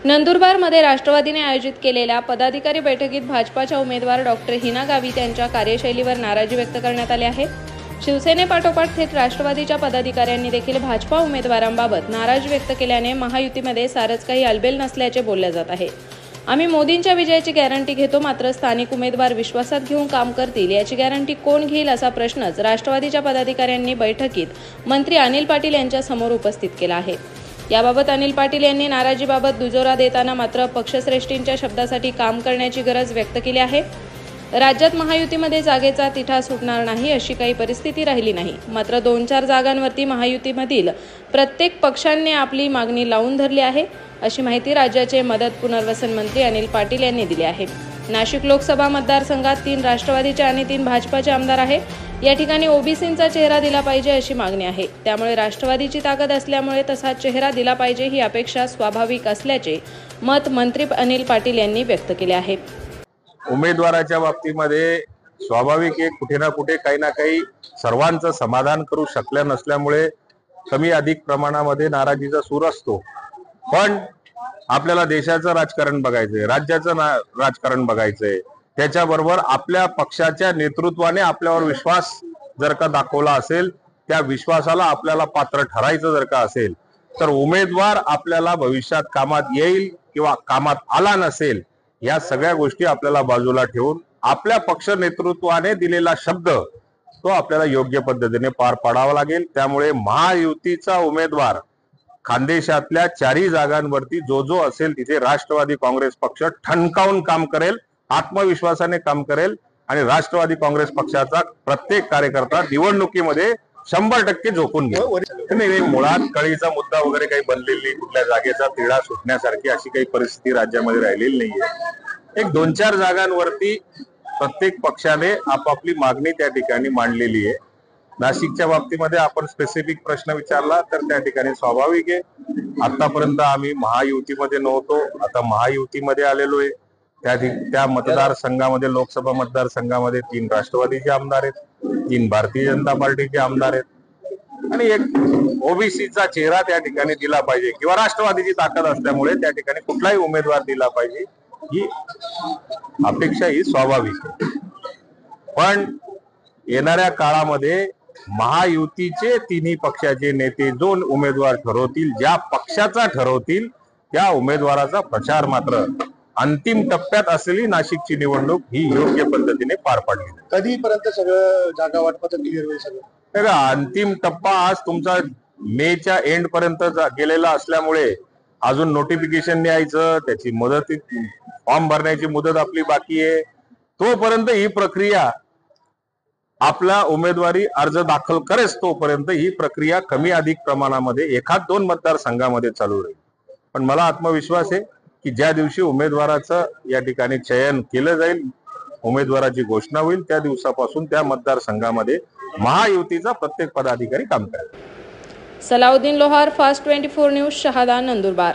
नंदुरबारमध्ये राष्ट्रवादीने आयोजित केलेल्या पदाधिकारी बैठकीत भाजपाच्या उमेदवार डॉक्टर हिना गावित यांच्या कार्यशैलीवर नाराजी व्यक्त करण्यात आली आहे। शिवसेनेपाठोपाठ थेट राष्ट्रवादीच्या पदाधिकाऱ्यांनी देखील भाजपा उमेदवारांबाबत नाराजी व्यक्त केल्याने महायुतीमध्ये सारच काही अलबेल नसल्याचे बोलले जात आहे। आम्ही मोदींच्या विजयाची गॅरंटी घेतो, मात्र स्थानिक उमेदवार विश्वासात घेऊन काम करतील याची गॅरंटी कोण घेईल असा प्रश्नच राष्ट्रवादीच्या पदाधिकाऱ्यांनी बैठकीत मंत्री अनिल पाटील यांच्या समोर उपस्थित केला आहे। याबाबत अनिल पाटील यांनी नाराजीबाबत दुजोरा देताना मात्र पक्षश्रेष्ठींच्या शब्दासाठी काम करण्याची गरज व्यक्त केली आहे। राज्यात महायुतीमध्ये जागेचा तिठा सुटणार नाही अशी काही परिस्थिती राहिली नाही, मात्र 2-4 जागांवरती महायुतीमधील प्रत्येक पक्षांनी आपली मागणी लावून धरली आहे अशी माहिती राज्याचे मदत पुनर्वसन मंत्री अनिल पाटील यांनी दिली आहे। नाशिक लोकसभा मतदारसंघात 3 राष्ट्रवादीचे आणि 3 भाजपाचे आमदार आहे। या ठिकाणी ओबीसींचा चेहरा दिला पाहिजे अशी मागणी आहे। त्यामुळे राष्ट्रवादीची ताकद असल्यामुळे तसा चेहरा दिला पाहिजे ही अपेक्षा स्वाभाविक असल्याचे मत मंत्री अनिल पाटील यांनी व्यक्त केले आहे। उमेदवाराच्या बाबतीमध्ये स्वाभाविक आहे, कुठे ना कुठे काही ना काही सर्वांचं समाधान करू शकल्या नसल्यामुळे कमी अधिक प्रमाणामध्ये नाराजीचा सूर असतो। पण आपल्याला देशाचं राजकारण बघायचंय, राज्याचं राजकारण बघायचंय, त्याच्याबरोबर आपल्या पक्षाच्या नेतृत्वाने आपल्यावर विश्वास जर का दाखवला असेल, त्या विश्वासाला आपल्याला पात्र ठरायचं जर का असेल, तर उमेदवार आपल्याला भविष्यात कामात येईल किंवा कामात आला नसेल या सगळ्या गोष्टी आपल्याला बाजूला ठेवून आपल्या पक्ष नेतृत्वाने दिलेला शब्द तो आपल्याला योग्य पद्धतीने पार पाडावा लागेल। त्यामुळे महायुतीचा उमेदवार खानदेशातल्या 4 जागांवरती जो असेल तिथे राष्ट्रवादी काँग्रेस पक्ष ठणकावून काम करेल, आत्मविश्वासाने काम करेल आणि राष्ट्रवादी काँग्रेस पक्षाचा प्रत्येक कार्यकर्ता निवडणुकीमध्ये 100% झोकून घेईल। मुळात कळीचा मुद्दा वगैरे काही बनलेली, कुठल्या जागेचा तिढा सुटण्यासारखी अशी काही परिस्थिती राज्यामध्ये राहिलेली नाहीये। एक 2-4 जागांवरती प्रत्येक पक्षाने आपापली मागणी त्या ठिकाणी मांडलेली आहे। नाशिकच्या बाबतीमध्ये आपण स्पेसिफिक प्रश्न विचारला तर त्या ठिकाणी स्वाभाविक आहे, आतापर्यंत आम्ही महायुतीमध्ये नव्हतो, आता महायुतीमध्ये आलेलो आहे। त्या मतदारसंघामध्ये लोकसभा मतदारसंघामध्ये 3 राष्ट्रवादीचे आमदार आहेत, 3 भारतीय जनता पार्टीचे आमदार आहेत आणि एक ओबीसीचा चेहरा त्या ठिकाणी दिला पाहिजे किंवा राष्ट्रवादीची ताकद असल्यामुळे त्या ठिकाणी कुठलाही उमेदवार दिला पाहिजे ही अपेक्षा ही स्वाभाविक आहे। पण येणाऱ्या काळामध्ये महायुतीचे 3ही पक्षाचे नेते जो उमेदवार ठरवतील, ज्या पक्षाचा ठरवतील त्या उमेदवाराचा प्रचार मात्र अंतिम टप्प्यात असलेली नाशिकची निवडणूक ही योग्य पद्धतीने पार पाडली। कधीपर्यंत सगळं जागा वाटपाचं क्लिअर होईल? सगळं अंतिम टप्पा आज तुमचा मेच्या एंड पर्यंत गेलेला असल्यामुळे अजून नोटिफिकेशन द्यायचं, त्याची मुदत, फॉर्म भरण्याची मुदत आपली बाकी आहे। तोपर्यंत ही प्रक्रिया आपला उमेदवारी अर्ज दाखल करेस तोपर्यंत ही प्रक्रिया कमी अधिक प्रमाणामध्ये 1-2 मतदारसंघामध्ये चालू राहील। पण मला आत्मविश्वास आहे की ज्या दिवशी उमेदवाराचं या ठिकाणी चयन केलं जाईल, उमेदवाराची घोषणा होईल, त्या दिवसापासून त्या मतदारसंघामध्ये महायुतीचा प्रत्येक पदाधिकारी काम करेल। सलाउद्दीन लोहार, फास्ट 24 न्यूज, शहादा, नंदुरबार।